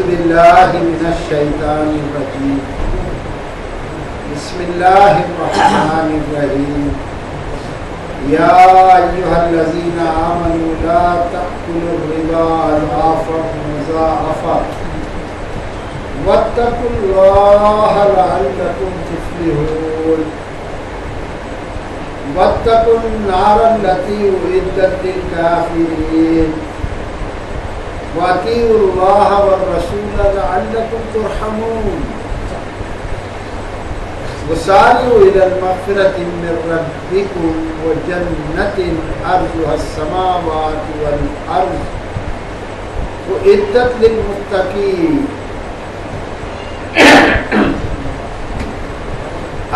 باللہ من الشیطان الرجیم بسم اللہ الرحمن الرحیم یا ایہا الذین آمنوا لا تأکلوا الربا اضعافا مضاعفا واتقوا اللہ لعلکم تفلحون واتقوا النار التي أعدت للكافرين وأطيعوا الله والرسول لعلكم ترحمون وسارعوا إلى المغفرة من ربكم وجنة أرضها السماوات والأرض أعدت للمتقين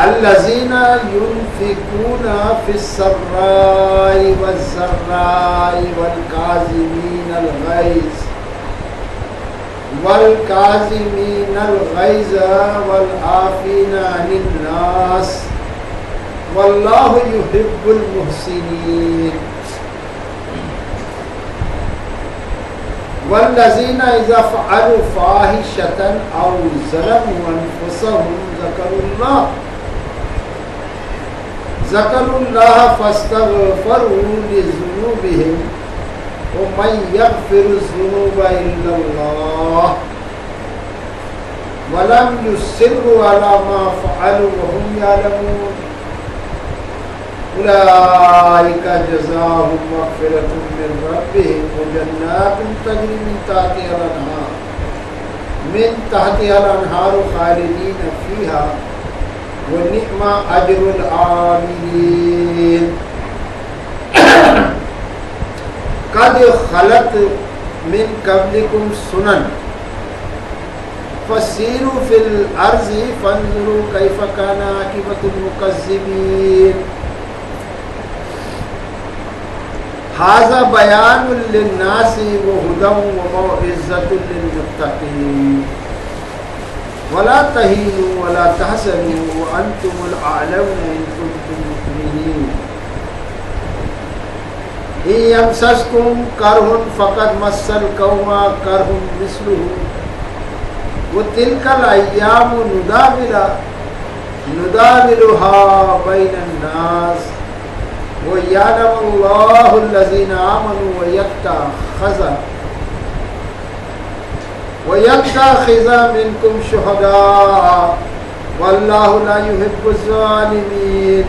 الذين ينفقون في السراء والضراء والكاظمين الغيظ والعافين عن الناس والله يحب المحسنين والذين إذا فعلوا فاحشة أو ظلموا أنفسهم ذكروا الله فاستغفروا لذنوبهم ومن يغفر الذنوب إلا الله ولم يصروا على ما فعلوا وهم يعلمون أولئك جزاؤهم مغفرة من ربهم وجنات تجري من تحتها الأنهار خالدين فيها ونعم أجر العاملين قد خلت من قبلكم سنن فسيروا في الأرض فانظروا كيف كان عاقبة المكذبين هذا بيان للناس وهدى وموعظة للمتقين ولا تهينوا ولا تحزنوا وأنتم الأعلون إن كنتم مؤمنين إن يمسسكم كرح فقد مس القوم كرح مثله وتلك الأيام نداولها بين الناس ويعلم الله الذين آمنوا ويتخذ منكم شهداء والله لا يحب الظالمين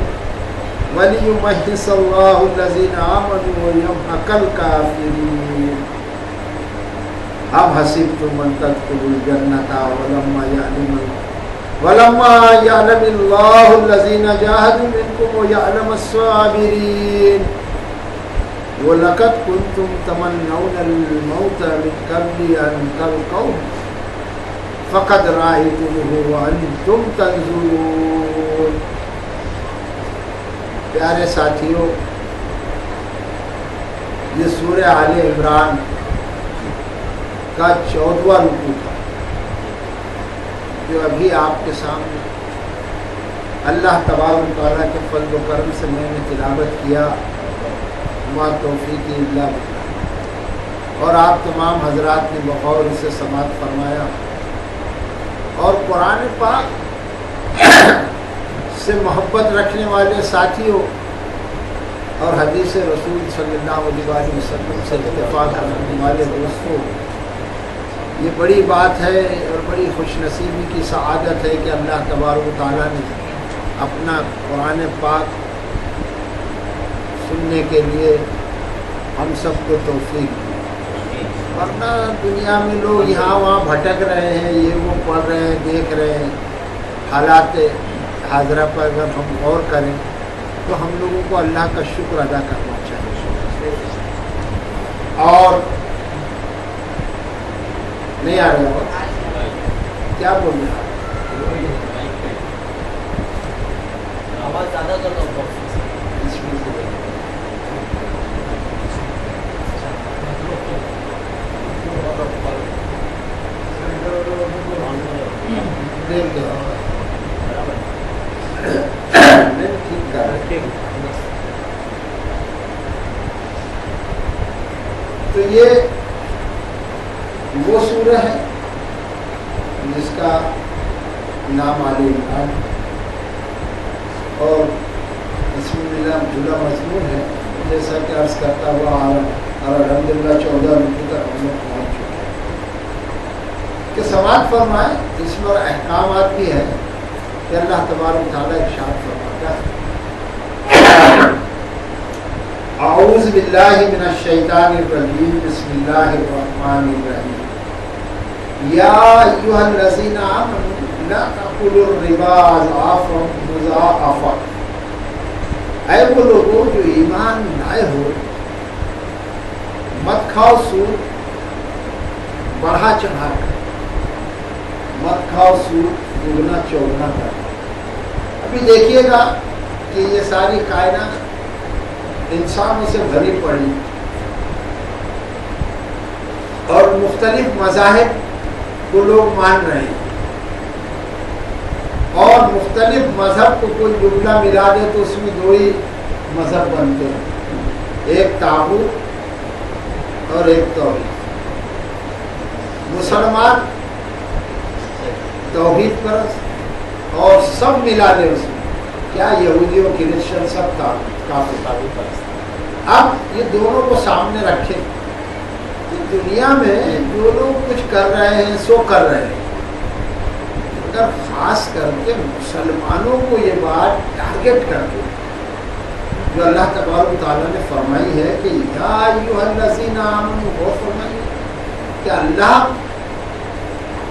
وليمحص الله الذين آمنوا ويمحق الكافرين أم حسبتم أن تدخلوا الجنة ولما يعلم الله الذين جاهدوا منكم ويعلم الصابرين ولقد كنتم تمنون الموت من قبل أن تلقوه فقد رأيتموه وأنتم تنظرون پیارے ساتھیوں، یہ سورہ آل عمران کا 14واں رکوع تھا جو ابھی آپ کے سامنے اللہ تبارک و تعالیٰ کے فضل و کرم سے میں نے تلاوت کیا، ما توفیق الا باللہ، اور آپ تمام حضرات نے بغور اسے سماعت فرمایا۔ اور قرآن پاک سے محبت رکھنے والے ساتھیوں اور حدیث رسول صلی اللہ علیہ وسلم سے اتفاق رکھنے والے دوستوں، یہ بڑی بات ہے اور بڑی خوش نصیبی کی سعادت ہے کہ اللہ تبارک و تعالیٰ نے اپنا قرآن پاک سننے کے لیے ہم سب کو توفیق دی، ورنہ دنیا میں لوگ یہاں وہاں بھٹک رہے ہیں، یہ وہ پڑھ رہے ہیں، دیکھ رہے ہیں۔ حالات حاضرہ پر اگر ہم غور کریں تو ہم لوگوں کو اللہ کا شکر ادا کرنا چاہیے۔ اور نہیں آ رہا ہے کیا بول رہے ہیں آواز زیادہ کر دو۔ تو یہ وہ سورہ ہے جلا مضمون ہے، جیسا کہ عرض کرتا ہوا اور الحمدللہ 14 رکوع تک ہم لوگ پہنچ چکے ہیں کہ سماعت فرمائیں. اس پر احکامات بھی ہیں کہ اللہ تبارک تعالیٰ ارشاد فرماتا ہے اعوذ باللہ من الشیطان الرجیم بسم اللہ الرحمن الرحیم یا ایھا الذین آمنوا لا تأکلوا الربا اضعافا مضاعفا. اے وہ لوگوں جو ایمان لائے ہو، مت کھاؤ سود بڑھا چڑھا کر، مت کھاؤ سود دگنا چوگنا کر. ابھی دیکھیے گا کہ یہ ساری کائنات انسانوں سے بھری پڑی اور مختلف مذاہب کو لوگ مان رہے ہیں، اور مختلف مذہب کو کوئی جملہ ملا دے تو اس میں دو ہی مذہب بنتے ہیں، ایک طاغوت اور ایک توحید. مسلمان توحید پرست اور سب ملا دے اس میں، کیا یہودی و کرسچن سب کافر. اب یہ دونوں کو سامنے رکھیں کہ دنیا میں جو لوگ کچھ کر رہے ہیں سو کر رہے ہیں، مگر خاص کر کے مسلمانوں کو یہ بات ٹارگٹ کر کے جو اللہ تبارک تعالیٰ نے فرمائی ہے کہ یا ایھا الذین آمنوا، وہ فرمائی کہ اللہ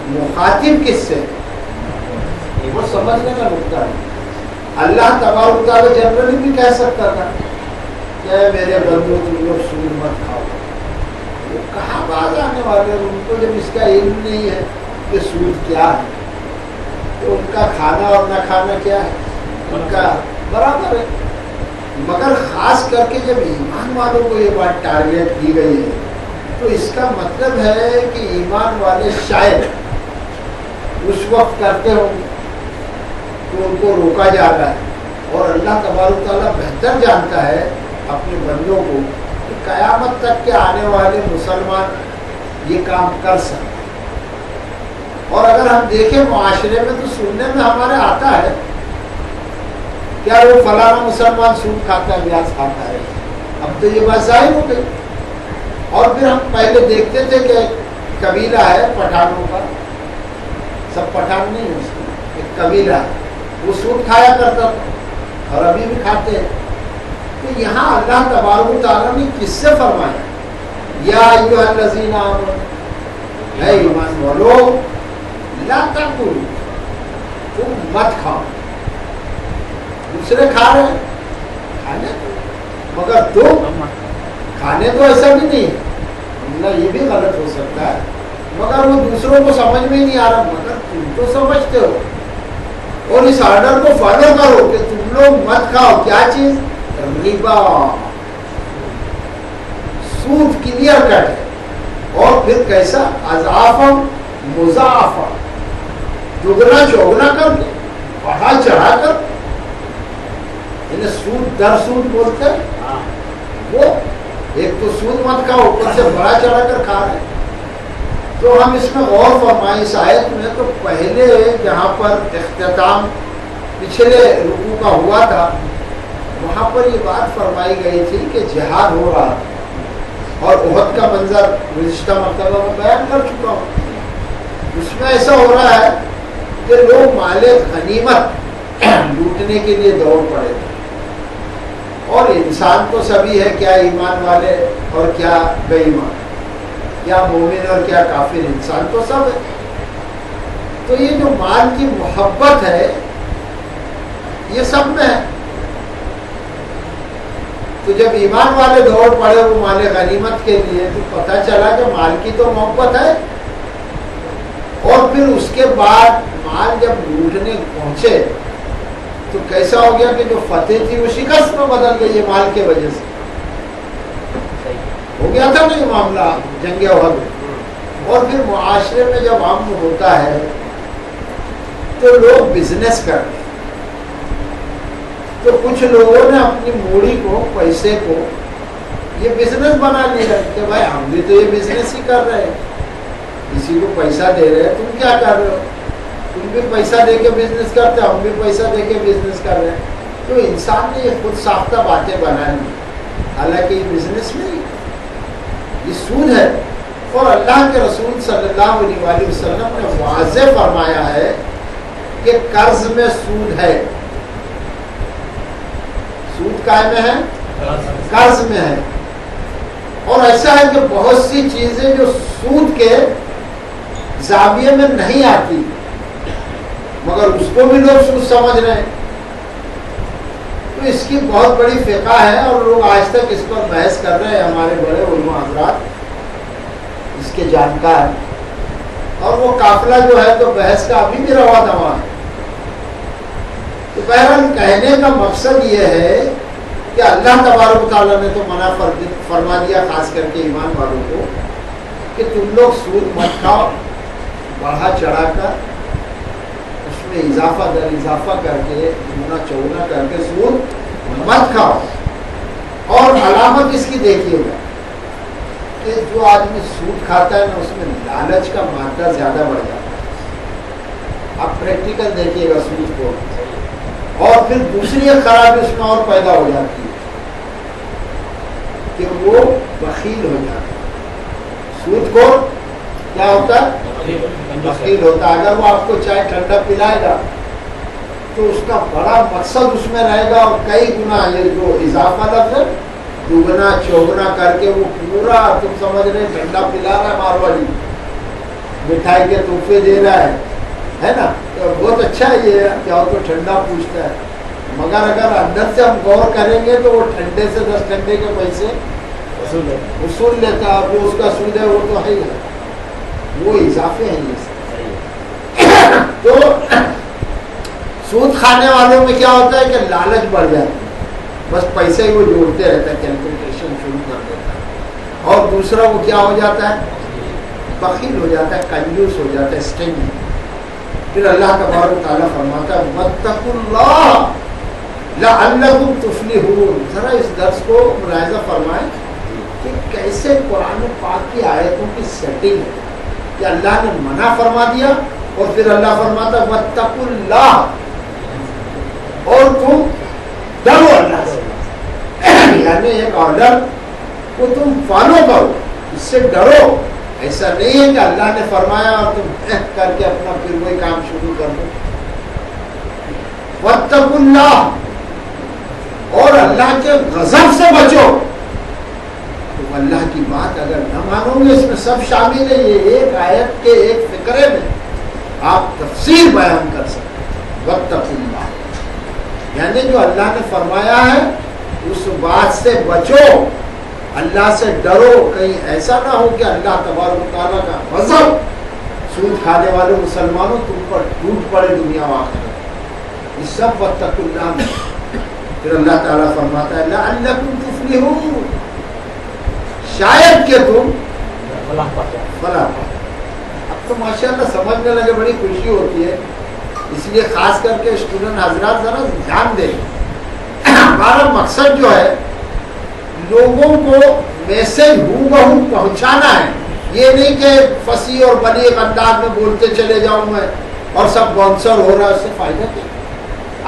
مخاطب کس سے، وہ سمجھنے کا نقطہ ہے. اللہ تبارک تعالیٰ جنرلی بھی کہہ سکتا تھا کہ میرے بندو تم لوگ سود مت کھاؤ. وہ کہاں باز آنے والے، ان کو جب اس کا علم نہیں ہے کہ سود کیا ہے تو ان کا کھانا اور نہ کھانا کیا ہے، ان کا برابر ہے. مگر خاص کر کے جب ایمان والوں کو یہ بات ٹارگیٹ کی گئی ہے تو اس کا مطلب ہے کہ ایمان والے شاید اس وقت کرتے ہوں گے تو ان کو روکا جا رہا ہے. اور اللہ تبارک تعالیٰ بہتر جانتا ہے اپنے بندوں کو کہ قیامت تک کے آنے والے مسلمان یہ کام کر سکتے. اور اگر ہم دیکھیں معاشرے میں تو سننے میں ہمارے آتا ہے کیا وہ فلانا مسلمان سود کھاتا ہے، بیاج کھاتا ہے. اب تو یہ بات ظاہر ہو گئی. اور پھر ہم پہلے دیکھتے تھے کہ قبیلہ ہے پٹھانوں کا، سب پٹھان نہیں ہے، اس میں ایک قبیلہ ہے، وہ سود کھایا کرتا تھا اور ابھی بھی کھاتے ہیں. تو یہاں اللہ تبارک تعالیٰ نے کس سے فرمایا یا ایھا الذین آمنوا، اے ایمان والو، لا تأکلوا، تم مت کھاؤ. دوسرے کھا رہے ہیں کھانے تو، مگر تم کھانے تو ایسا بھی نہیں ہے، یہ بھی غلط ہو سکتا ہے، مگر وہ دوسروں کو سمجھ میں نہیں آ رہا، مگر تم تو سمجھتے ہو اور اس آرڈر کو فالو کرو کہ تم لوگ مت کھاؤ. کیا چیز؟ ربا، سود کلیئر کٹ ہے. اور پھر کیسا؟ اضعافا مضاعفا، دگنا چوگنا کر کے، بڑھا چڑھا کر. انہیں سود در سود بولتے ہیں. وہ ایک تو سود مت کھاؤ، اوپر سے بڑا چڑھا کر کھا رہے ہیں. تو ہم اس میں غور فرمائیں اس آیت میں. تو پہلے جہاں پر اختتام پچھلے رکوع کا ہوا تھا وہاں پر یہ بات فرمائی گئی تھی کہ جہاد ہو رہا تھا، اور احد کا منظر گزشتہ مرتبہ میں بیان کر چکا ہوں. اس میں ایسا ہو رہا ہے کہ لوگ مال غنیمت لوٹنے کے لیے دوڑ پڑے تھے. اور انسان تو سبھی ہے، کیا ایمان والے اور کیا بے ایمان، کیا مومن اور کیا کافر، انسان تو سب ہے. تو یہ جو مال کی محبت ہے یہ سب میں ہے. تو جب ایمان والے دوڑ پڑے وہ مال غنیمت کے لیے تو پتہ چلا کہ مال کی تو محبت ہے، اور پھر اس کے بعد مال جب لوٹنے پہنچے تو کیسا ہو گیا کہ جو فتح تھی وہ شکست میں بدل گئی ہے مال کے وجہ سے. ہو گیا تھا نا یہ معاملہ جنگ احد میں. اور پھر معاشرے میں جب امن ہوتا ہے تو لوگ بزنس کرتے ہیں. تو کچھ لوگوں نے اپنی موڑی کو، پیسے کو یہ بزنس بنا لیا کہ بھائی ہم بھی تو یہ بزنس ہی کر رہے ہیں، کسی کو پیسہ دے رہے ہیں، تم کیا کر رہے ہو؟ تم بھی پیسہ دے کے بزنس کرتے، ہم بھی پیسہ دے کے بزنس کر رہے ہیں. تو انسان نے یہ خود ساختہ باتیں بنا لی، حالانکہ یہ بزنس نہیں، یہ سود ہے۔ اور اللہ کے رسول صلی اللہ علیہ وآلہ وسلم نے واضح فرمایا ہے کہ قرض میں سود ہے۔ سود کائے میں ہے؟ قرض میں ہے۔ اور ایسا ہے کہ بہت سی چیزیں جو سود کے زاویے میں نہیں آتی مگر اس کو بھی لوگ سود سمجھ رہے ہیں، تو اس کی بہت بڑی فقہ ہے اور لوگ آج تک اس پر بحث کر رہے ہیں، ہمارے بڑے علماء حضرات اس کے جانکار، اور وہ قافلہ جو ہے تو بحث کا ابھی بھی روا دوا ہے۔ تو بہرحال کہنے کا مقصد یہ ہے کہ اللہ تبارک و تعالیٰ نے تو منع فرما دیا خاص کر کے ایمان والوں کو کہ تم لوگ سود مت کھاؤ، بڑھا چڑھا کر اس میں اضافہ در اضافہ کر کے چونا چونا کر کے سود مت کھاؤ۔ اور علامت اس کی دیکھیے گا کہ جو آدمی سود کھاتا ہے نا اس میں لالچ کا مادہ زیادہ بڑھ جاتا ہے۔ آپ پریکٹیکل دیکھیے گا سود کو، اور پھر دوسری ایک خرابی اس میں اور پیدا ہو جاتی ہے کہ وہ بخیل ہو جاتا ہے۔ سود کو کیا ہوتا ہے؟ بخیل ہوتا ہے۔ اگر وہ آپ کو چائے ٹھنڈا پلائے گا تو اس کا بڑا مقصد اس میں رہے گا، اور کئی گنا یہ جو اضافہ لفظ ہے دوگنا چوگنا کر کے وہ پورا تم سمجھ رہے ٹھنڈا پلا رہا ہے، مارواڑی مٹھائی کے تحفے دے رہا ہے نا، تو بہت اچھا ہے یہ کیا ہو تو ٹھنڈا پوچھتا ہے، مگر اگر اندر سے ہم غور کریں گے تو وہ ٹھنڈے سے 10 ٹھنڈے کے پیسے وصول لیتا ہے، وہ اس کا سود ہے، وہ تو ہے ہی ہے، وہ اضافے ہیں یہ سب۔ تو سود کھانے والوں میں کیا ہوتا ہے کہ لالچ بڑھ جاتی ہے، بس پیسے ہی وہ جوڑتے رہتا ہے، کیلکولیشن شروع کر دیتا ہے۔ اور دوسرا وہ کیا ہو جاتا ہے؟ بخیل ہو جاتا ہے، کنجوس ہو جاتا ہے، اسٹینجی۔ پھر اللہ تبارک و تعالیٰ فرماتا ہے واتقوا اللہ لعلکم تفلحون۔ ذرا اس درس کو ملاحظہ فرمائیں کہ کیسے قرآن پاک کی آیتوں کی سیٹنگ ہے کہ اللہ نے منع فرما دیا اور پھر اللہ فرماتا ہے واتقوا اللہ، اور تم ڈرو اللہ سے، یعنی ایک آرڈر کو تم فالو کرو، اس سے ڈرو۔ ایسا نہیں ہے کہ اللہ نے فرمایا اور تم کر کے اپنا پھر وہی کام شروع کر دو۔ واتقوا اللہ، اور اللہ کے غضب سے بچو۔ تم اللہ کی بات اگر نہ مانو گے، اس میں سب شامل ہے، یہ ایک آیت کے ایک فقرے میں آپ تفسیر بیان کر سکتے۔ واتقوا اللہ یعنی جو اللہ نے فرمایا ہے اس بات سے بچو، اللہ سے ڈرو، کہیں ایسا نہ ہو کہ اللہ تبارک و تعالیٰ کا غضب سود کھانے والے مسلمانوں تم پر ٹوٹ پڑے دنیا و آخرت۔ یہ سب واتقوا اللہ میں۔ پھر اللہ تعالیٰ فرماتا ہے لعلکم تفلحون، شاید کہ تم فلاح پاؤ۔ اب تو ماشاءاللہ سمجھنے لگے، بڑی خوشی ہوتی ہے، اس لیے خاص کر کے اسٹوڈنٹ حضرات ذرا دھیان دیں۔ ہمارا مقصد جو ہے لوگوں کو میسج ہو بہو پہنچانا ہے، یہ نہیں کہ فصیح اور بلیغ انداز میں بولتے چلے جاؤں میں اور سب باؤنسر ہو رہا ہے، اس سے فائدہ کیا؟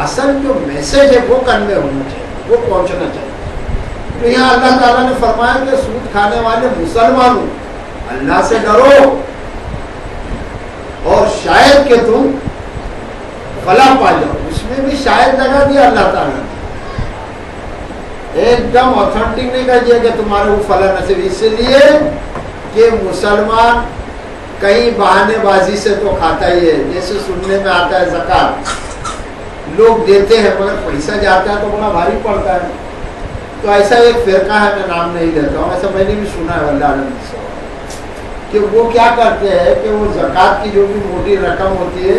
اصل جو میسج ہے وہ کنوے ہونا چاہیے، وہ پہنچنا چاہیے۔ تو یہاں اللہ تعالیٰ نے فرمایا کہ سود کھانے والے مسلمانوں اللہ سے ڈرو اور شاید کہ تم فلاح پا جاؤ۔ اس میں بھی شاید لگا دیا اللہ تعالیٰ نے، ایک دم آتھینٹک نہیں کر دیا کہ تمہارے وہ فلاح نصیب، اس لیے کہ مسلمان کئی بہانے بازی سے تو کھاتا ہی ہے۔ جیسے سننے میں آتا ہے زکوٰۃ لوگ دیتے ہیں مگر پیسہ جاتا ہے تو بڑا بھاری پڑتا ہے، تو ایسا ایک فرقہ ہے، میں نام نہیں لیتا ہوں، ایسا میں نے بھی سنا ہے اللہ علیہ کہ وہ کیا کرتے ہیں کہ وہ زکوٰۃ کی جو بھی موٹی رقم ہوتی ہے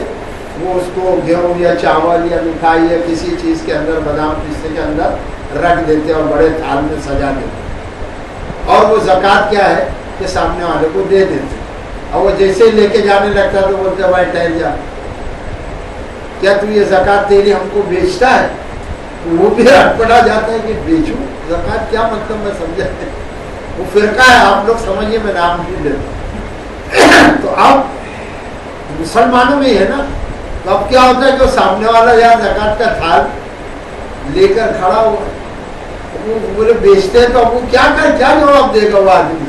وہ اس کو گیہوں یا چاول یا مٹھائی یا کسی چیز کے اندر، بادام پستے کے اندر رکھ دیتے اور بڑے تھال میں سجا دیتے، اور وہ زکوٰۃ کیا ہے کہ سامنے والے کو دے دیتے، اور وہ جیسے ہی لے کے جانے لگتا تو بولتے بھائی ٹہل جا، کیا تو یہ زکوٰۃ تیری ہم کو بیچتا ہے؟ وہ بھی اٹپٹا جاتا ہے کہ بیچوں زکوٰۃ، کیا مطلب میں سمجھا ہے، وہ فرقہ ہے، آپ لوگ سمجھیے، میں نام نہیں لیتا۔ تو اب مسلمانوں میں ہے نا، تو اب کیا ہوتا ہے کہ سامنے والا یا زکوٰۃ کا تھال لے کر کھڑا ہوا. وہ بولے بیچتے ہیں تو اب وہ کیا جواب دے گا وہ آدمی؟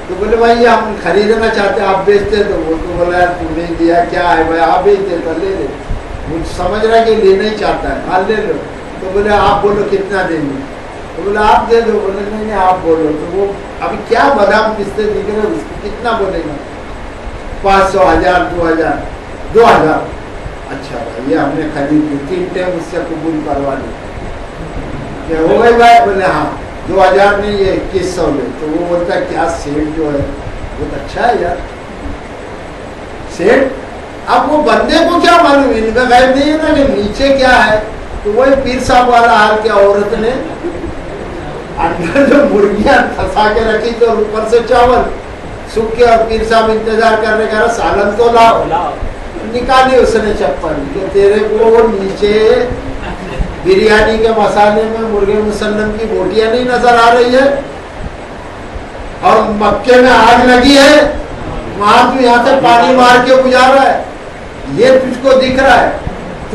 تو بولے بھائی ہم خریدنا چاہتے ہیں, آپ بیچتے ہیں. تو وہ تو بولا یار تم نے دیا کیا ہے بھائی, آپ بیچتے تو لے لے. مجھ سمجھ رہا ہے کہ لینا ہی چاہتا ہے, ہاں لے لو. تو بولے آپ بولو کتنا دیں گے؟ تو بولے آپ دے دو. بولے نہیں آپ بولو. تو وہ ابھی کیا بادام پستے دکھ رہے اس کو کتنا بولے گا؟ 500, 1000, 2000, 2000. اچھا بھائی یہ ہم نے خرید لی, 3 ٹائم اس سے قبول کروا لی. کیا ہو گئی بھائی؟ بولے ہاں 2000 نہیں یہ 2100 لے. تو وہ بولتا ہے کیا سیٹ جو ہے بہت اچھا ہے یار سیٹ. اب وہ بندے کو کیا معلوم, ان کا غیب نہیں ہے نا کہ نیچے کیا ہے. تو وہی پیر صاحب والا حال کیا, عورت نے اندر جو مرغیاں پھنسا کے رکھی تو اوپر سے چاول سوکھ کے, اور پیر صاحب انتظار کرنے کا سالن تو لاؤ. نکالی اس نے چپل کہ تیرے کو نیچے بریانی کے مسالے میں مرغے مسلم کی بوٹیاں نہیں نظر آ رہی ہے, اور مکے میں آگ لگی ہے, وہاں تو یہاں سے پانی مار کے گزار رہا ہے, یہ تجھ کو دکھ رہا ہے.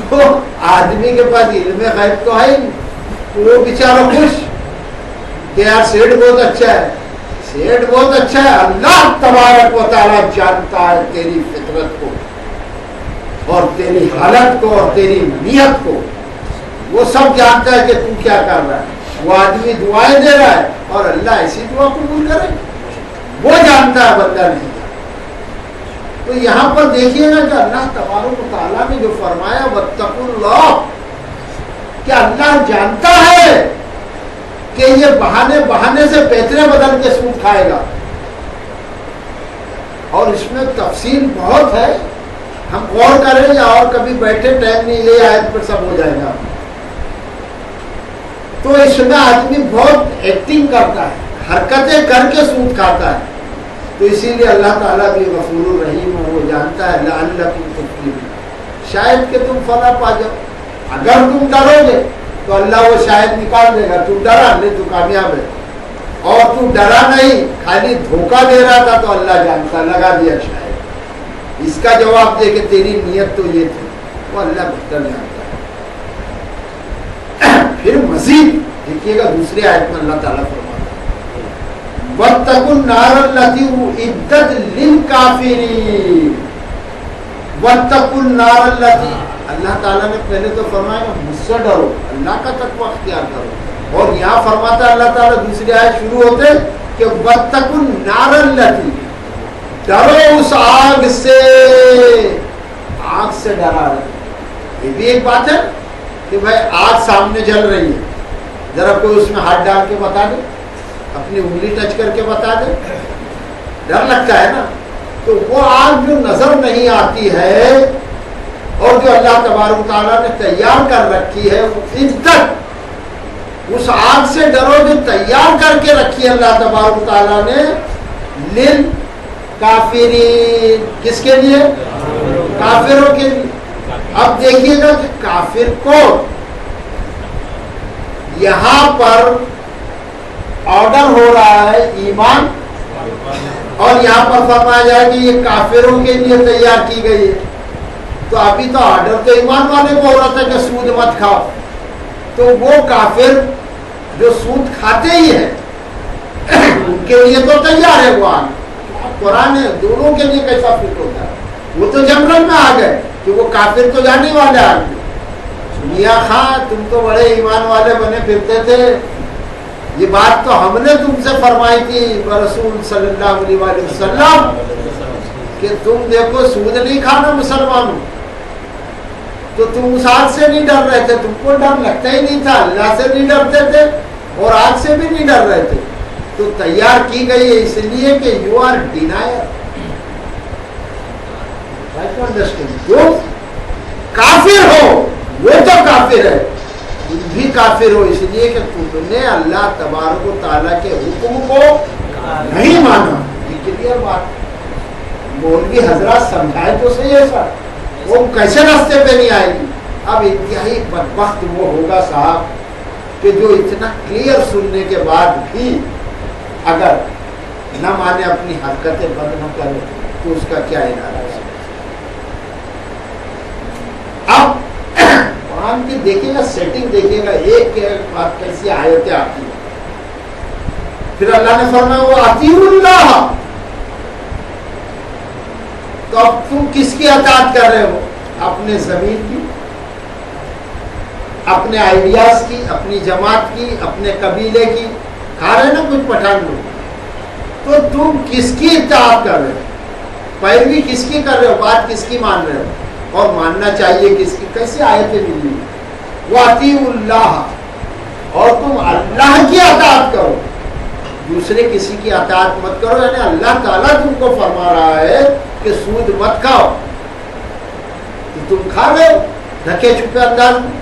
تو آدمی کے پاس علم غیب تو ہے ہی, وہ بیچارہ خوش کہ یار سیٹ بہت اچھا ہے, سیٹ بہت اچھا ہے. اللہ تبارک و تعالیٰ جانتا ہے تیری فطرت کو اور تیری حالت کو اور تیری نیت کو, وہ سب جانتا ہے کہ تو کیا کر رہا ہے. وہ آدمی دعائیں دے رہا ہے اور اللہ ایسی دعا قبول کرے, وہ جانتا ہے, بندہ نہیں. تو یہاں پر دیکھیے گا کہ اللہ تبارک و تعالیٰ نے جو فرمایا واتقوا اللہ, کہ اللہ جانتا ہے کہ یہ بہانے سے پیترے بدل کے سود کھائے گا. اور اس میں تفصیل بہت ہے, ہم غور کریں یا اور کبھی بیٹھے ٹائم نہیں, یہ آیت پر سب ہو جائے گا. تو اس میں آدمی بہت ایکٹنگ کرتا ہے, حرکتیں کر کے سود کھاتا ہے. تو اسی لیے اللہ تعالیٰ بھی غفور الرحیم ہے, وہ جانتا ہے لعلکم تفلحون, شاید کہ تم فلاح پا جاؤ. اگر تم ڈرو گے تو اللہ وہ شاید نکال دے گا. تو ڈرا لے تو کامیاب ہے, اور تو ڈرا نہیں خالی دھوکہ دے رہا تھا تو اللہ جانتا, لگا دیا شاید. اس کا جواب دے کہ تیری نیت تو یہ تھی, وہ اللہ بہتر جانتا ہے. پھر مزید دیکھیے گا دوسری آیت میں اللہ تعالیٰ فرماتا ہے واتقوا النار التي اعدت للكافرين. واتقوا النار التي, اللہ تعالیٰ نے پہلے تو فرمایا مجھ سے ڈرو, اللہ کا تقوی اختیار کرو. اور یہاں فرماتا ہے اللہ تعالیٰ دوسری آیت شروع ہوتے کہ واتقوا النار التي, ڈرو اس آگ سے, آگ سے ڈرا رہے. یہ بھی ایک بات ہے کہ بھائی آگ سامنے جل رہی ہے, ذرا کوئی اس میں ہاتھ ڈال کے بتا دے, اپنی انگلی ٹچ کر کے بتا دے, ڈر لگتا ہے نا. تو وہ آگ جو نظر نہیں آتی ہے اور جو اللہ تبارک تعالیٰ نے تیار کر رکھی ہے, وہ عزت, اس آگ سے ڈرو جو تیار کر کے رکھی ہے اللہ تبارک تعالیٰ نے کافرین, کس کے لیے؟ کافروں کے لیے. اب دیکھیے گا کہ کافر کو یہاں پر آرڈر ہو رہا ہے ایمان, اور یہاں پر فرمایا جائے کہ یہ کافروں کے لیے تیار کی گئی ہے. تو ابھی تو آرڈر تو ایمان والے کو ہو رہا تھا کہ سود مت کھاؤ, تو وہ کافر جو سود کھاتے ہی ہیں ان کے لیے تو تیار ہے. وہ قرآن ہے, دونوں کے لیے کیسا فٹ ہوتا ہے. وہ تو جنرل میں آ گئے کہ وہ کافر تو جانے والے آدمی. میاں خان تم تو بڑے ایمان والے بنے پھرتے تھے, یہ بات تو ہم نے تم سے فرمائی تھی رسول صلی اللہ علیہ وسلم کہ تم دیکھو سود نہیں کھانا مسلمانوں. تو تم اس آگ سے نہیں ڈر رہے تھے, تم کو ڈر لگتا ہی نہیں تھا, اللہ سے نہیں ڈرتے تھے اور آگ سے بھی نہیں ڈر رہے تھے. تو تیار کی گئی ہے اس لیے کہ یو آر ڈینائر. جو کافر ہو وہ تو کافر ہے, تم بھی کافر ہو اس لیے کہ تم نے اللہ تبارک و تعالیٰ کے حکم کو نہیں مانا. یہ کلیئر بات. مولوی حضرات سمجھائے تو صحیح ہے سر, وہ کیسے راستے پہ نہیں آئے گی. اب انتہائی بدبخت وہ ہوگا صاحب کہ جو اتنا کلیئر سننے کے بعد بھی اگر نہ مانے, اپنی حرکتیں بند نہ کرے, تو اس کا کیا ارادہ ہے. اب قرآن کی دیکھیے گا سیٹنگ، دیکھیے گا ایک کے بعد کیسی آیتیں آتی ہیں. پھر اللہ نے فرمایا وہ اطیعوا اللہ. تو اب تم کس کی اطاعت کر رہے ہو؟ اپنے ضمیر کی، اپنے آئیڈیاز کی، اپنی جماعت کی، اپنے قبیلے کی. کھا رہے نا کچھ پٹھان لوگ، تو تم کس کی اطاعت کر رہے ہو؟ پیروی کس کی کر رہے ہو؟ بات کس کی مان رہے ہو؟ اور ماننا چاہیے کس کی؟ کیسی آیتیں ملی؟ وَأَطِیعُوا اللَّهَ، اور تم اللہ کی اطاعت کرو، دوسرے کسی کی اطاعت مت کرو. یعنی اللہ تعالیٰ تم کو فرما رہا ہے کہ سود مت کھاؤ، تو تم کھا رہے ہو ڈھکے چھپے انداز میں.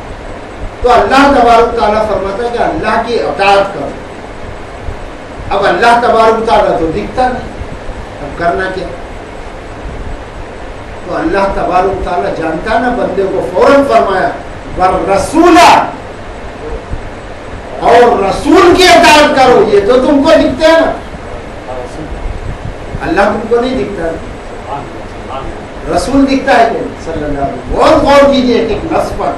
تو اللہ تبارک تعالیٰ فرماتا ہے کہ اللہ کی اطاعت کرو. اب اللہ تبارک تعالیٰ تو دکھتا نہیں، اب کرنا کیا؟ تو اللہ تبارک تعالیٰ جانتا نا بندے کو، فوراً فرمایا وَالرَّسُولَ، اور رسول کی اطاعت کرو. یہ تو تم کو دکھتے ہیں نا، اللہ تم کو نہیں دکھتا، رسول دکھتا ہے کہ صلی اللہ علیہ وسلم. بہت غور کیجیے ایک لفظ پر.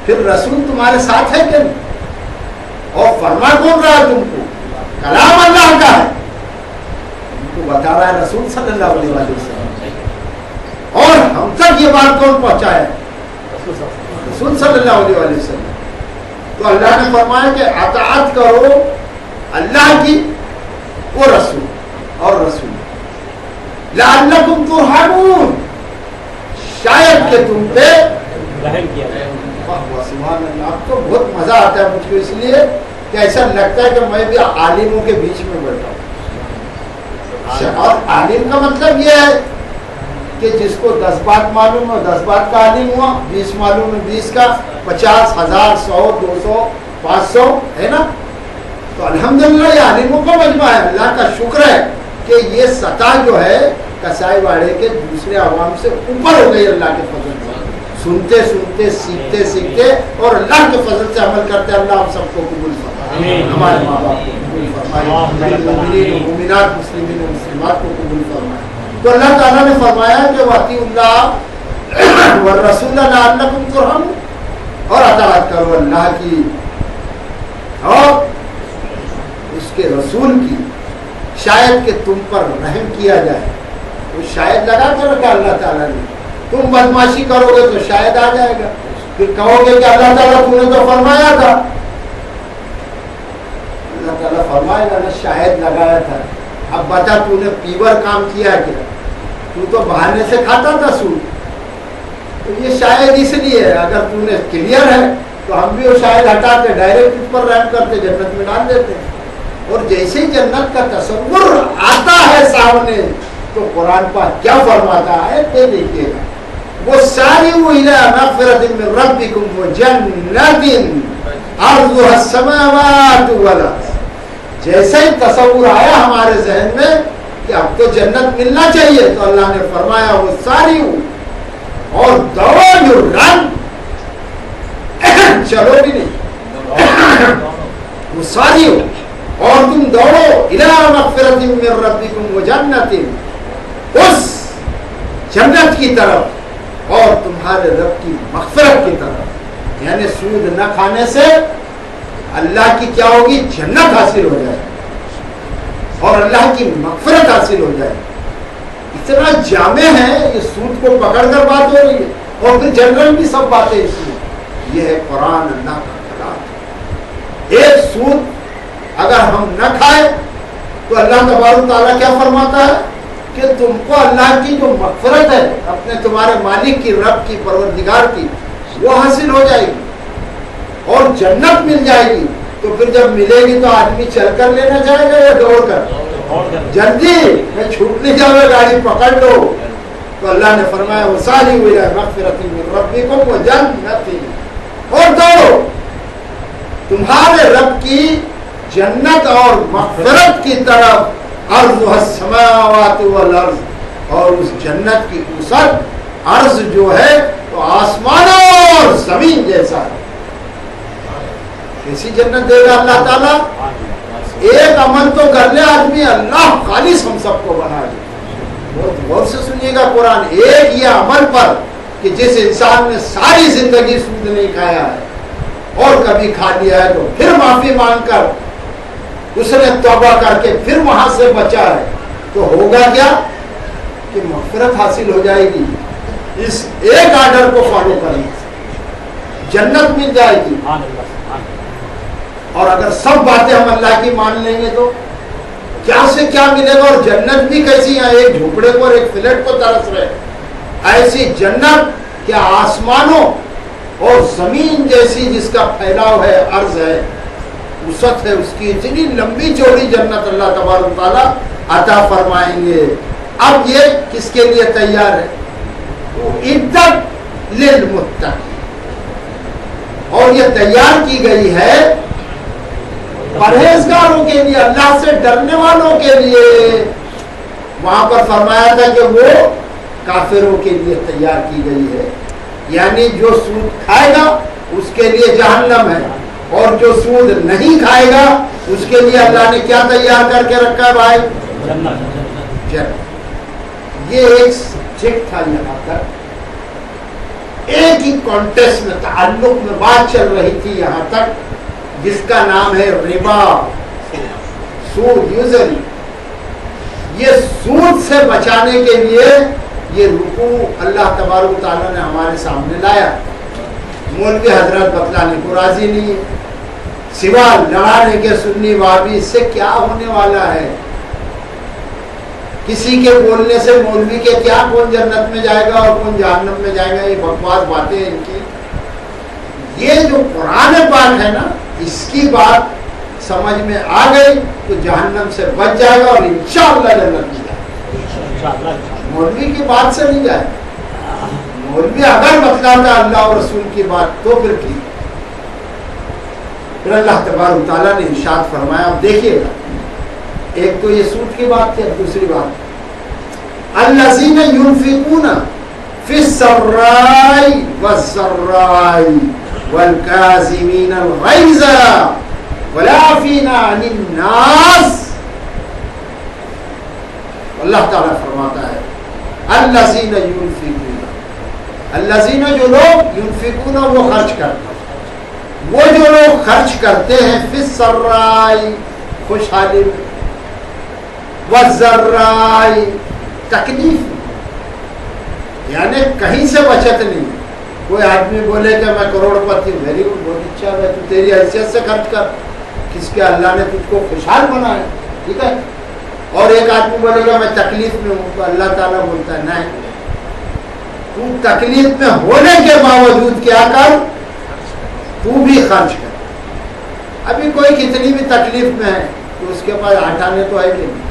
پھر رسول تمہارے ساتھ ہے کہ نہیں؟ اور فرما کون رہا ہے تم کو؟ کلام اللہ کا ہے، تم کو بتا رہا ہے رسول صلی اللہ علیہ وسلم. اور ہم تک یہ بات کون پہنچایا؟ رسول صلی اللہ علیہ وسلم. تو اللہ نے فرمایا کہ اطاعت کرو اللہ کی، وہ رسول اور رسول. لعلکم ترحمون، شاید کہ تم پہ رحم کیا جائے. سبحان اللہ. اب تو بہت مزہ آتا ہے مجھ کو، اس لیے کہ ایسا لگتا ہے کہ میں بھی عالموں کے بیچ میں بیٹھا ہوں. اور عالم کا مطلب یہ ہے کہ جس کو 10 بات معلوم ہو 10 بات کا عالم ہوا، 20 معلوم ہے 20 کا، 50 1000 100 200 500 ہے نا. تو الحمدللہ یہ عالموں کا مجمع ہے. اللہ کا شکر ہے کہ یہ سطح جو ہے کسائی واڑے کے دوسرے عوام سے اوپر ہو گئی اللہ کے فضل سے. سنتے سنتے سیکھتے سیکھتے اور اللہ کے فضل سے عمل کرتے. اللہ ہم سب کو قبول فرمائے، ہمارے ماں باپ کو قبول فرمائے، مومنین و مومنات، مسلمین و مسلمات کو قبول فرمائے. تو اللہ تعالیٰ نے فرمایا کہ وَأَطِیعُوا اللَّهَ وَالرَّسُولَ لَعَلَّکُمْ تُرْحَمُونَ، اور اطاعت کرو اللہ کی اور اس کے رسول کی، شاید کہ تم پر رحم کیا جائے. تو شاید لگا کر رکھا اللہ تعالیٰ نے. تم بدماشی کرو گے تو شاید آ جائے گا. پھر کہو گے کہ اللہ تعالیٰ تم نے تو فرمایا تھا. اللہ تعالیٰ فرمائے گا نا شاید لگایا تھا. اب بتا تو نے پیور کام کیا کیا؟ تو تو بہانے سے کھاتا تھا سود. تو یہ شاید اس لیے ہے. اگر تو نے کلیئر ہے تو ہم بھی وہ شاید ہٹاتے، ڈائریکٹ اس پر رحم کرتے، جنت میں ڈال دیتے. اور جیسے ہی جنت کا تصور آتا ہے سامنے تو قرآن پاک کیا فرماتا ہے یہ دیکھیے گا. وَسَارِعُوا إِلَىٰ مَغْفِرَةٍ مِّن رَّبِّكُمْ وَجَنَّةٍ عَرْضُهَا السَّمَاوَاتُ وَالْأَرْضُ. جیسے ہی تصور آیا ہمارے ذہن میں کہ اب تو جنت ملنا چاہیے تو اللہ نے فرمایا وَسَارِعُوا، اور دوڑو جو رن چلو بھی نہیں، وَسَارِعُوا، اور تم دوڑو إِلَىٰ مَغْفِرَةٍ مِّن رَّبِّكُمْ وَجَنَّةٍ، اس جنت کی طرف اور تمہارے رب کی مغفرت کی طرف. یعنی سود نہ کھانے سے اللہ کی کیا ہوگی؟ جنت حاصل ہو جائے اور اللہ کی مغفرت حاصل ہو جائے. اتنا جامع ہے یہ سود کو پکڑ کر بات ہو رہی ہے اور پھر جنرل بھی سب باتیں اس میں. یہ ہے قرآن اللہ کا کلام. ایک سود اگر ہم نہ کھائیں تو اللہ تبارک تعالیٰ کیا فرماتا ہے کہ تم کو اللہ کی جو مغفرت ہے اپنے تمہارے مالک کی، رب کی، پروردگار کی، وہ حاصل ہو جائے گی اور جنت مل جائے گی. تو پھر جب ملے گی تو آدمی چل کر لینا چاہے گا یا دوڑ کر؟ جلدی میں چھوٹ نہیں جاؤں گا، گاڑی پکڑ لو. تو اللہ نے فرمایا وَسَارِعُوا إِلَىٰ مَغْفِرَةٍ مِّن رَّبِّكُمْ وَجَنَّةٍ، اور دوڑو تمہارے رب کی جنت اور مغفرت کی طرف. عرضها السماوات والارض، اور اس جنت کی وسعت عرض جو ہے تو آسمانوں اور زمین جیسا ہے. کیسی جنت دے گا اللہ تعالیٰ؟ ایک عمل تو کر لے آدمی، اللہ خالص ہم سب کو بنا دے. بہت غور سے سنیے گا قرآن. ایک یہ عمل پر کہ جس انسان نے ساری زندگی سود نہیں کھایا ہے اور کبھی کھا لیا ہے تو پھر معافی مانگ کر اس نے توبہ کر کے پھر وہاں سے بچا ہے تو ہوگا کیا کہ مغفرت حاصل ہو جائے گی. اس ایک آرڈر کو فالو کریں جنت مل جائے گی. اور اگر سب باتیں ہم اللہ کی مان لیں گے تو کیا سے کیا ملے گا. اور جنت بھی کیسی ہے, ایک جھوپڑے کو اور ایک فلیٹ کو ترس رہے, ایسی جنت کیا آسمانوں اور زمین جیسی جس کا پھیلاؤ ہے, عرض ہے, وسعت ہے, اس کی اتنی لمبی چوڑی جنت اللہ تبارک و تعالیٰ عطا فرمائیں گے. اب یہ کس کے لیے تیار ہے؟ عدت للمتقین, اور یہ تیار کی گئی ہے پرہیزگاروں کے لیے, اللہ سے ڈرنے والوں کے لیے. وہاں پر فرمایا تھا کہ وہ کافروں کے لیے تیار کی گئی ہے, یعنی جو سود کھائے گا اس کے لیے جہنم ہے, اور جو سود نہیں کھائے گا اس کے لیے اللہ نے کیا تیار کر کے رکھا ہے بھائی؟ جنت. یہ ایک سبجیکٹ تھا یہاں تک, ایک ہی کانٹیکسٹ میں تعلق میں بات چل رہی تھی یہاں تک, جس کا نام ہے ربا, سود. یوزلی یہ سود سے بچانے کے لیے یہ رکوع اللہ تبارک و تعالیٰ نے ہمارے سامنے لایا. مولوی حضرت بتلانے کو راضی نہیں ہے, سوا لڑانے کے سنی وہابی, اس سے کیا ہونے والا ہے. کسی کے بولنے سے مولوی کے کیا کون جنت میں جائے گا اور کون جہنم میں جائے گا, یہ بکواس باتیں ان کی. یہ جو قرآن پاک ہے نا, اس کی بات سمجھ میں آ گئی تو جہنم سے بچ جائے گا اور انشاءاللہ جنت میں جائے گا. مولوی کی بات سے نہیں جائے. مولوی اگر بتلاتا اللہ اور رسول کی بات تو پھر ٹھیک. پھر اللہ تبارک و تعالیٰ نے ارشاد فرمایا, اب دیکھیے گا, ایک تو یہ سود کی بات تھی, اب دوسری بات الذین ينفقون فی السراء والضراء والکاظمین الغیظ والعافین عن الناس. اللہ تعالیٰ فرماتا ہے الذین ينفقون, الذین جو لوگ, ينفقون وہ خرچ کرتے ہیں, وہ جو لوگ خرچ کرتے ہیں, فی السراء خوشحالی میں, والضراء تکلیف میں, یعنی کہیں سے بچت نہیں. کوئی آدمی بولے کہ میں کروڑ پتی ہوں, ویری گڈ, بہت اچھا ہے, تو تیری حیثیت سے خرچ کر, کس کے اللہ نے تجھ کو خوشحال بنایا, ٹھیک ہے. اور ایک آدمی بولے گا میں تکلیف میں ہوں, تو اللہ تعالیٰ بولتا ہے نہیں, تو تکلیف میں ہونے کے باوجود کیا کر, تو بھی خرچ کر. ابھی کوئی کتنی بھی تکلیف میں ہے تو اس کے پاس آٹھانے تو ہے کہ نہیں,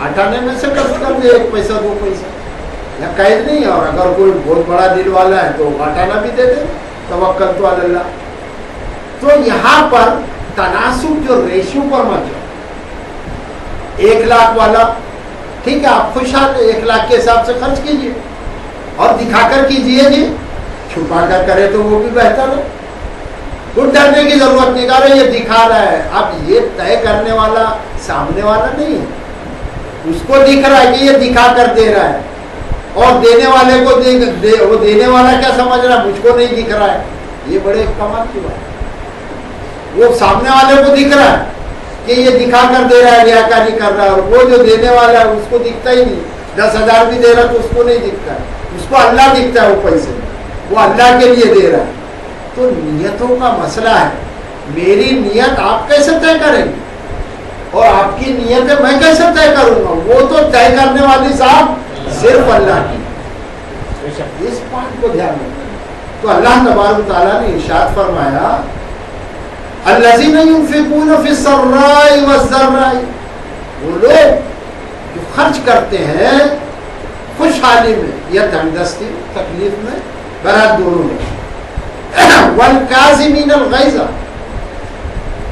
آٹھانے میں سے خرچ کر دے, ایک پیسہ دو پیسہ, یا قید نہیں. اور اگر کوئی بہت بڑا دل والا ہے تو آٹھانا بھی دے دے, توکل تو علی اللہ. تو یہاں پر تناسب جو ریشیو پر مت جاؤ, 1 لاکھ والا ٹھیک ہے, آپ خوشحال 1 لاکھ کے حساب سے خرچ کیجیے, اور دکھا کر کیجیے جی, چھپا کر کرے تو وہ بھی بہتر ہے. کچھ ڈرنے کی ضرورت نہیں, کرے یہ دکھا رہا ہے. اب یہ طے کرنے والا سامنے والا نہیں ہے, اس کو دکھ رہا ہے کہ یہ دکھا کر دے رہا ہے, اور دینے والے کو وہ دینے والا کیا سمجھ رہا ہے, مجھ کو نہیں دکھ رہا ہے. یہ بڑے کمال کی بات ہے. وہ سامنے والے کو دکھ رہا ہے کہ یہ دکھا کر دے رہا ہے, ریاکاری کر رہا ہے, اور وہ جو دینے والا ہے اس کو دکھتا ہی نہیں. 10,000 بھی دے رہا تو اس کو نہیں دکھتا ہے, اس کو اللہ دکھتا ہے, وہ پیسے وہ اللہ کے لیے دے رہا ہے. تو نیتوں کا مسئلہ ہے. میری نیت آپ کیسے طے کریں گے, اور آپ کی نیتیں میں کیسے طے کروں گا؟ وہ تو طے کرنے والی صاحب صرف اللہ کی. اس پوائنٹ کو دھیان رکھیں. تو اللہ تبارک و تعالیٰ نے ارشاد فرمایا الذین ينفقون فی السراء والضراء, وہ لوگ جو خرچ کرتے ہیں خوشحالی میں یا تنگدستی, تکلیف میں, برات دونوں میں. والکاظمین الغیظ,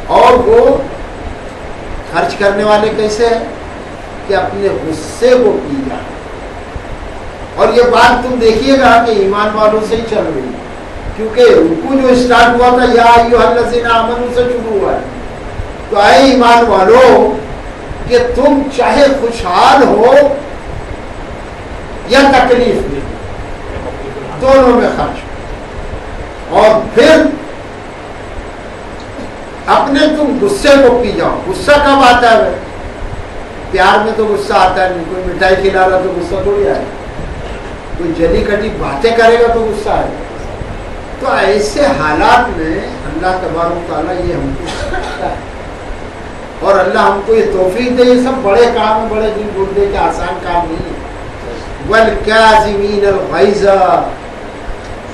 اور وہ خرچ کرنے والے کیسے ہیں کہ اپنے غصے کو پی جائے. اور یہ بات تم دیکھیے گا کہ ایمان والوں سے ہی چل رہی ہے, کیونکہ رکوع جو اسٹارٹ ہوا تھا یا ایھا الذین آمنوا سے شروع ہوا ہے. تو اے ایمان والو, کہ تم چاہے خوشحال ہو یا تکلیف میں, دونوں میں خرچ، اور پھر اپنے تم غصے کو پی جاؤ۔ غصہ کب آتا ہے؟ پیار میں تو غصہ آتا ہے نہیں، کوئی مٹھائی کھلا رہا تو غصہ تھوڑی آئے، کوئی جلی کٹی باتیں کرے گا تو غصہ آئے گا۔ تو ایسے حالات میں اللہ تبارک و تعالیٰ یہ ہم کو سکھاتا ہے، اور اللہ ہم کو یہ توفیق دے۔ یہ سب بڑے کام ہیں، بڑے دن گردے کے آسان کام نہیں ہے۔ وَالْكَاظِمِينَ الْغَيْظَ،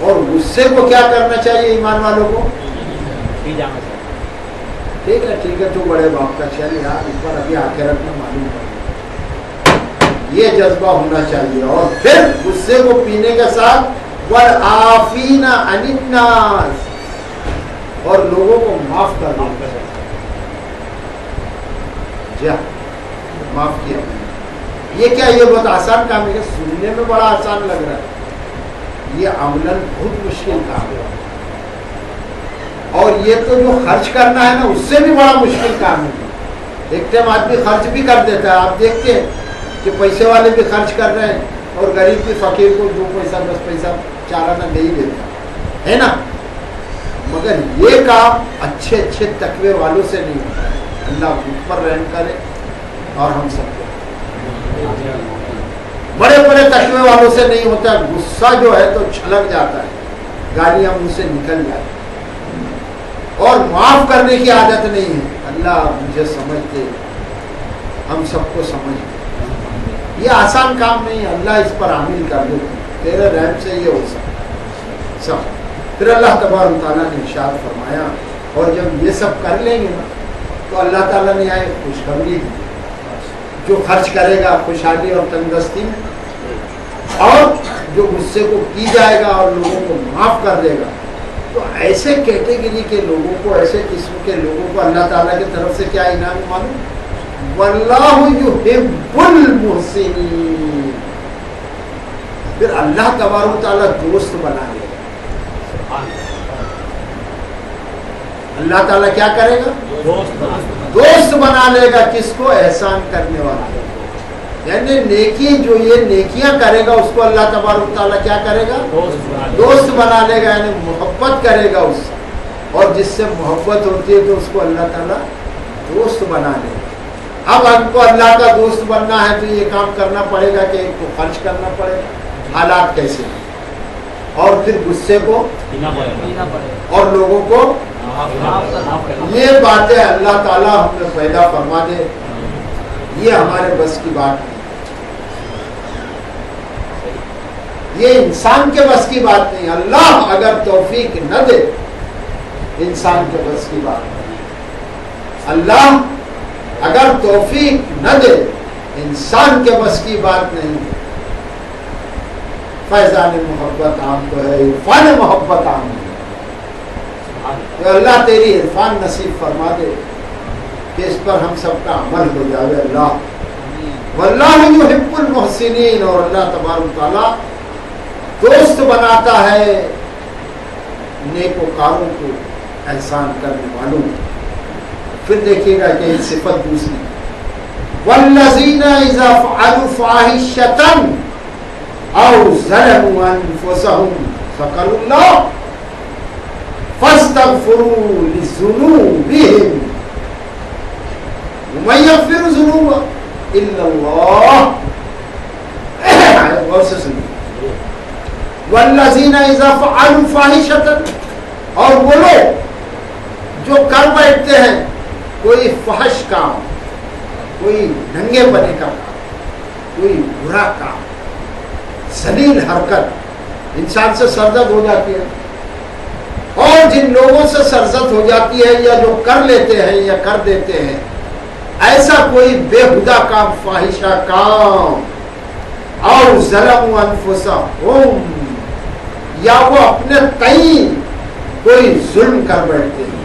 اور غصے کو کیا کرنا چاہیے ایمان والوں کو؟ ٹھیک ہے تو بڑے باپ کا چل یار، اس پر ابھی آخرت میں معلوم پڑے، یہ جذبہ ہونا چاہیے۔ اور پھر غصے کو پینے کے ساتھ وَالْعَافِينَ عَنِ النَّاسِ، اور لوگوں کو معاف کر دو۔ جی ہاں، معاف کیا۔ یہ کیا، یہ بہت آسان کام ہے، سننے میں بڑا آسان لگ رہا ہے، یہ عملاً بہت مشکل کام ہے۔ اور یہ تو جو خرچ کرنا ہے نا، اس سے بھی بڑا مشکل کام ہے۔ ایک ٹائم آدمی خرچ بھی کر دیتا ہے، آپ دیکھتے ہیں کہ پیسے والے بھی خرچ کر رہے ہیں اور غریب بھی فقیر کو 2 پیسہ 10 پیسہ چارانہ نہیں دیتا ہے نا۔ مگر یہ کام اچھے اچھے تقوی والوں سے نہیں ہوتا ہے۔ اللہ مجھ پر رحم کرے اور ہم سب کو۔ بڑے بڑے تقوی والوں سے نہیں ہوتا، غصہ جو ہے تو چھلک جاتا ہے، گالیاں منہ سے نکل جاتی، اور معاف کرنے کی عادت نہیں ہے۔ اللہ مجھے سمجھتے، ہم سب کو سمجھتے، یہ آسان کام نہیں ہے، اللہ اس پر عامل کر دے، تیرے رحم سے یہ ہو سب۔ پھر اللہ تبارک تعالیٰ نے ارشاد فرمایا، اور جب یہ سب کر لیں گے نا تو اللہ تعالیٰ نے آئے خوشخبری دی، جو خرچ کرے گا خوشحالی اور تندرستی میں، اور جو غصے کو پی جائے گا اور لوگوں کو معاف کر دے گا، تو ایسے کیٹیگری کے لوگوں کو، ایسے قسم کے لوگوں کو اللہ تعالیٰ کی طرف سے کیا انعام معلوم؟ وَاللَّهُ يُحِبُّ الْمُحْسِنِينَ۔ پھر اللہ تبارک و تعالیٰ دوست بنا لے گا۔ اللہ تعالیٰ کیا کرے گا؟ دوست بنا لے گا۔ کس کو؟ احسان کرنے والا، یعنی نیکی، جو یہ نیکیاں کرے گا اس کو اللہ تبارک و تعالیٰ کیا کرے گا؟ دوست بنا لے گا، یعنی محبت کرے گا اس سے، اور جس سے محبت ہوتی ہے تو اس کو اللہ تعالیٰ دوست بنا لے گا۔ اب ہم کو اللہ کا دوست بننا ہے تو یہ کام کرنا پڑے گا کہ ایک کو خرچ کرنا پڑے گا، حالات کیسے ہیں، اور پھر غصے کو اور لوگوں کو، یہ باتیں اللہ تعالیٰ ہم نے پیدا فرما دے، یہ ہمارے بس کی بات نہیں، یہ انسان کے بس کی بات نہیں۔ اللہ اگر توفیق نہ دے، انسان کے بس کی بات نہیں۔ اللہ اگر توفیق نہ دے، انسان کے بس کی بات نہیں۔ فیضان محبت عام تو ہے، عرفان محبت عام ہے، تو اللہ تیری عرفان نصیب فرما دے کہ اس پر ہم سب کا عمل ہو جائے۔ اللہ واللہ یحب المحسنین، اور اللہ تبارک تعالیٰ دوست بناتا ہے نیکوکاروں کو، احسان کرنے والوں کو۔ پھر دیکھیے گا کہ صفت دوسری، والذین اذا فعلوا فاحشۃ او ظلموا انفسهم ذکروا اللہ فاستغفروا لذنوبهم ومن یغفر الذنوب الا اللہ۔ غور سے سنیے، والذین اذا فعلوا فاحشۃ، اور وہ لوگ جو کر بیٹھتے ہیں کوئی فحش کام، کوئی ننگے پنے کا کام، کوئی برا کام، ذلیل حرکت، انسان سے سرزد ہو جاتی ہے، اور جن لوگوں سے سرزد ہو جاتی ہے یا جو کر لیتے ہیں یا کر دیتے ہیں ایسا کوئی بےہودہ کام، فاحشہ کام، اور ظلموا انفسہم، یا وہ اپنے تئیں کوئی ظلم کر بیٹھتے ہیں۔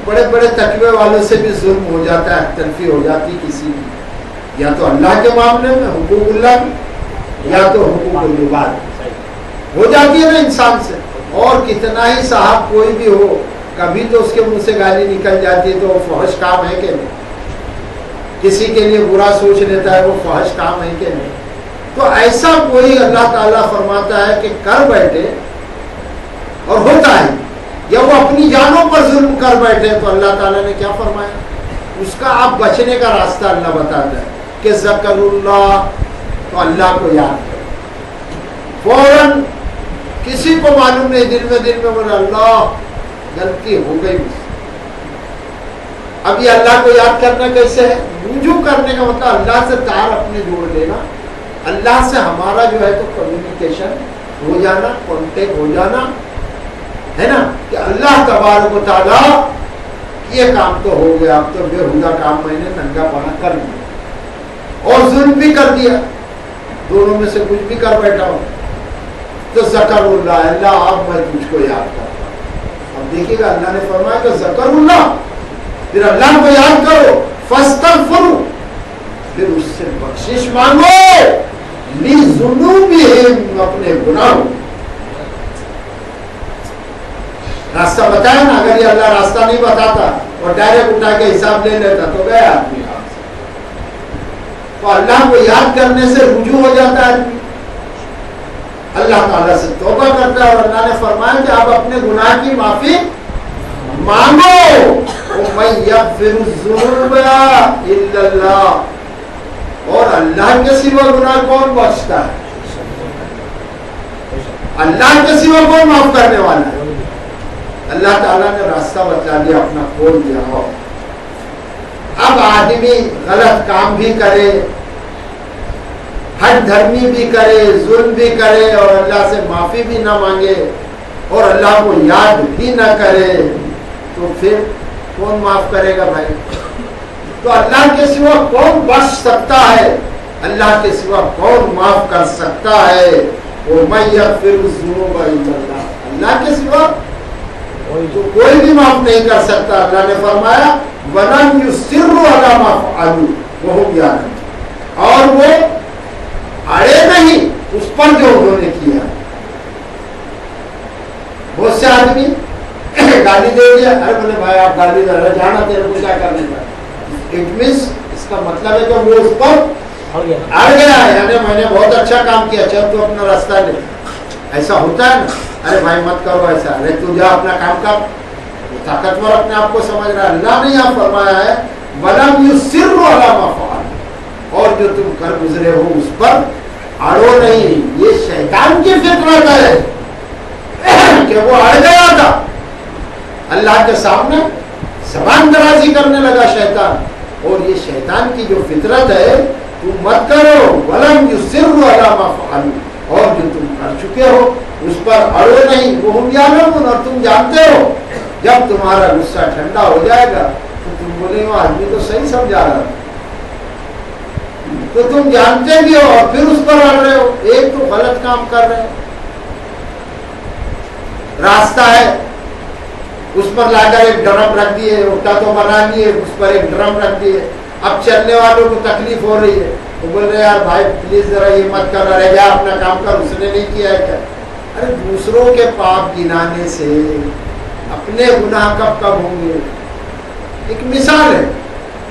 بڑے بڑے تقوی والوں سے بھی ظلم ہو جاتا ہے، تلفی ہو جاتی کسی کی، یا تو اللہ کے معاملے میں حقوق اللہ کی، یا تو حقوق العباد ہو جاتی ہے نا انسان سے۔ اور کتنا ہی صاحب کوئی بھی ہو، کبھی تو اس کے منہ سے گالی نکل جاتی ہے، تو وہ فحش کام ہے کہ نہیں؟ کسی کے لیے برا سوچ لیتا ہے، وہ فحش کام ہے کہ نہیں؟ تو ایسا کوئی اللہ تعالیٰ فرماتا ہے کہ کر بیٹھے اور ہوتا ہے، یا وہ اپنی جانوں پر ظلم کر بیٹھے، تو اللہ تعالیٰ نے کیا فرمایا؟ اس کا آپ بچنے کا راستہ اللہ بتاتا ہے کہ ذکر اللہ، تو اللہ کو یاد کرو فوراً. کسی کو معلوم نہیں، دل میں بولا اللہ غلطی ہو گئی مجھ سے. اب یہ اللہ کو یاد کرنا کیسے ہے؟ رجوع کرنے کا مطلب اللہ سے تار اپنے جوڑ لینا، اللہ سے ہمارا جو ہے تو کمیونیکیشن ہو جانا، کانٹیکٹ ہو جانا ہے نا، کہ اللہ تبارک و تعالیٰ یہ کام تو ہو گیا، اب تو بےہودہ کام میں نے ننگا پانا کر دیا اور ظلم بھی کر دیا، دونوں میں سے کچھ بھی کر بیٹھا ہوں، تو ذکر اللہ، اللہ اب میں تجھ کو یاد کرتا ہوں. اب دیکھیے گا اللہ نے فرمایا کہ ذکر اللہ، پھر اللہ کو یاد کرو، فاستغفروا، پھر اس سے بخشش مانگو، لذنوبہم، اپنے گناہوں. راستہ بتایا نا، اگر یہ اللہ راستہ نہیں بتاتا اور ڈائریکٹ اٹھا کے حساب لے لیتا تو گیا آدمی. تو اللہ کو یاد کرنے سے رجوع ہو جاتا ہے آدمی، اللہ تعالیٰ سے توبہ کرتا ہے، اور اللہ نے فرمایا کہ آپ اپنے گناہ کی معافی مانگو. وَمَن يَغْفِرُ الذُّنُوبَ إِلَّا اللَّهُ، اور اللہ کے سوا گناہ کون بخشتا ہے؟ اللہ کے سوا کون معاف کرنے والا ہے؟ اللہ تعالیٰ نے راستہ بتا دیا، اپنا کھول دیا. ہو اب آدمی غلط کام بھی کرے، ہٹ دھرمی بھی کرے، ظلم بھی کرے، اور اللہ سے معافی بھی نہ مانگے اور اللہ کو یاد بھی نہ کرے، تو پھر کون معاف کرے گا بھائی؟ تو اللہ کے سوا کون بخش سکتا ہے؟ اللہ کے سوا کون معاف کر سکتا ہے؟ وَمَن يَغْفِرُ الذُّنُوبَ إِلَّا اللَّهُ، اللہ کے سوا تو کوئی بھی معاف نہیں کر سکتا. اللہ نے فرمایا وَلَمْ يُصِرُّوا عَلَىٰ مَا فَعَلُوا وَهُمْ يَعْلَمُونَ، اور وہ اڑے نہیں اس پر جو انہوں نے کیا. بہت سے آدمی گالی دے دیا، ارے بولے بھائی آپ گالی دے رہے، جانا تیرے کو کیا کرنے کا. اٹ مینس اس کا مطلب ہے کہ وہ اس پر اڑ گیا، یعنی میں نے بہت اچھا کام کیا، چل تو اپنا راستہ لے. ایسا ہوتا ہے نا، ارے بھائی مت کرو ایسا، ارے تو جا اپنا کام کر. وہ طاقتور اپنے آپ کو سمجھ رہا ہے. اللہ نے یہاں فرمایا ہے وَلَمْ يُصِرُّوا عَلَىٰ مَا فَعَلُوا، اور جو تم کر گزرے ہو اس پر اڑو نہیں. یہ شیطان کی فطرت ہے کہ وہ اڑ گیا تھا اللہ کے سامنے، زبان درازی کرنے لگا شیطان. اور یہ شیطان کی جو فطرت ہے، تم مت کرو. وَلَمْ يُصِرُّوا عَلَىٰ مَا فَعَلُوا، اور جو تم کر چکے ہو اس پر اڑو نہیں. وَهُمْ يَعْلَمُونَ، اور تم جانتے ہو. جب تمہارا غصہ ٹھنڈا ہو جائے گا تو تم بولے وہ آدمی تو صحیح سمجھا رہا، تو تم جانتے بھی ہو اور پھر اس پر اڑ رہے ہو. ایک تو غلط کام کر رہے ہو، راستہ ہے اس پر لا کر ایک ڈرم رکھ دیے، اٹھا تو بنا لیے، اس پر ایک ڈرم رکھ دیے. اب چلنے والوں کو تکلیف ہو رہی ہے، تو بول رہے یار بھائی پلیز ذرا یہ مت کر، رہ جا اپنا کام کر، اس نے نہیں کیا ہے کیا. ارے دوسروں کے پاپ گنانے سے اپنے گناہ کب کب ہوں گے؟ ایک مثال ہے.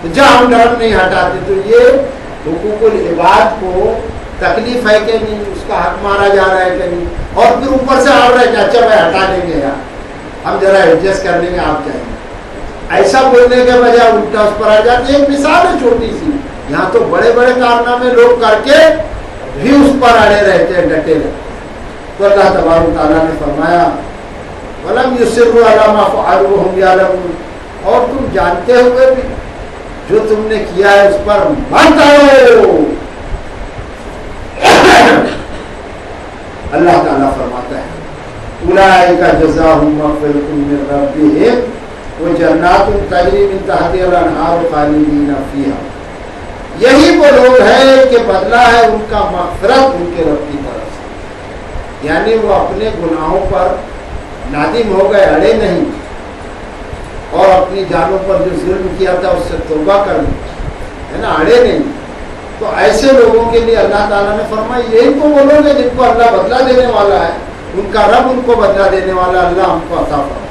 جب ہم ڈرم نہیں ہٹاتے تو یہ حقوق العباد کو تکلیف ہے کہ نہیں، اس کا حق مارا جا رہا ہے کہ نہیں، اور پھر اوپر سے آ رہا ہے کہ اچھا بھائی ہٹا دیں گے یار، ہم ذرا ایڈجسٹ کر لیں گے، آپ جائیں گے. ایسا بولنے کے بجائے الٹا اس پر آ جاتے. ایک مثال ہے چھوٹی سی. یہاں تو بڑے بڑے کارنامے لوگ کر کے بھی اس پر اڑے رہتے ہیں، ڈٹے رہتے. تو اللہ تبارک و تعالیٰ نے فرمایا وَلَمْ يُصِرُّوا عَلَىٰ مَا فَعَلُوا وَهُمْ يَعْلَمُونَ، اور تم جانتے ہوئے بھی جو تم نے کیا ہے اس پر مت اڑو. اللہ تعالیٰ فرماتا ہے اولئک جزاؤہم مغفرۃ من ربہم وجنات تجری من تحتہا الانہار خالدین فیہا. یہی وہ لوگ ہیں کہ بدلہ ہے ان کا مغفرت ان کے رب کی طرف سے. یعنی وہ اپنے گناہوں پر نادم ہو گئے، اڑے نہیں، اور اپنی جانوں پر جو ظلم کیا تھا اس سے توبہ کر لی، ہے نا، اڑے نہیں. تو ایسے لوگوں کے لیے اللہ تعالیٰ نے فرمایا یہی تو وہ لوگ ہیں جن کو اللہ بدلہ دینے والا ہے، ان کا رب ان کو بدلہ دینے والا، اللہ ہم کو عطا فرمائے.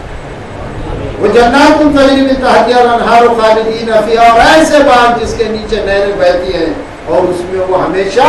وہ جنات تجری من تحتہا الانہار خالدین فیہا، اور ایسے باغ جس کے نیچے نہریں بہتی ہیں اور اس میں وہ ہمیشہ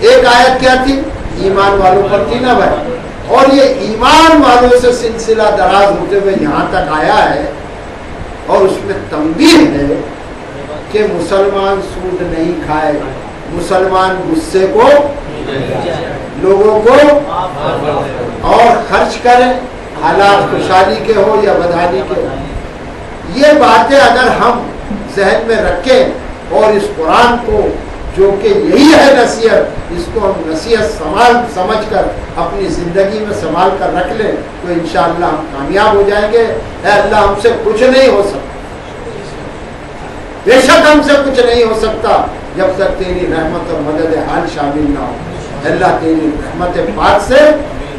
ایک آیت کیا تھی؟ ایمان والوں پر تھی نا بھائی، اور یہ ایمان والوں سے سلسلہ دراز ہوتے ہوئے یہاں تک آیا ہے، اور اس میں تنبیہ ہے کہ مسلمان سود نہیں کھائے، مسلمان غصے کو لوگوں کو اور خرچ کریں، حالات خوشحالی کے ہو یا بدحالی کے ہو۔ یہ باتیں اگر ہم ذہن میں رکھیں اور اس قرآن کو جو کہ یہی ہے نصیحت، اس کو ہم نصیحت سمجھ کر اپنی زندگی میں سنبھال کر رکھ لیں تو انشاءاللہ ہم کامیاب ہو جائیں گے۔ اے اللہ ہم سے کچھ نہیں ہو سکتا، بے شک ہم سے کچھ نہیں ہو سکتا جب تک تیری رحمت اور مدد حال شامل نہ ہو۔ اللہ تیری رحمت پاک سے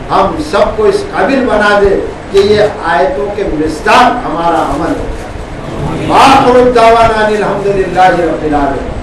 ہم سب کو اس قابل بنا دے کہ یہ آیتوں کے مصداق ہمارا عمل ہو۔ وآخر الدعوانا الحمدللہ رب العالمین۔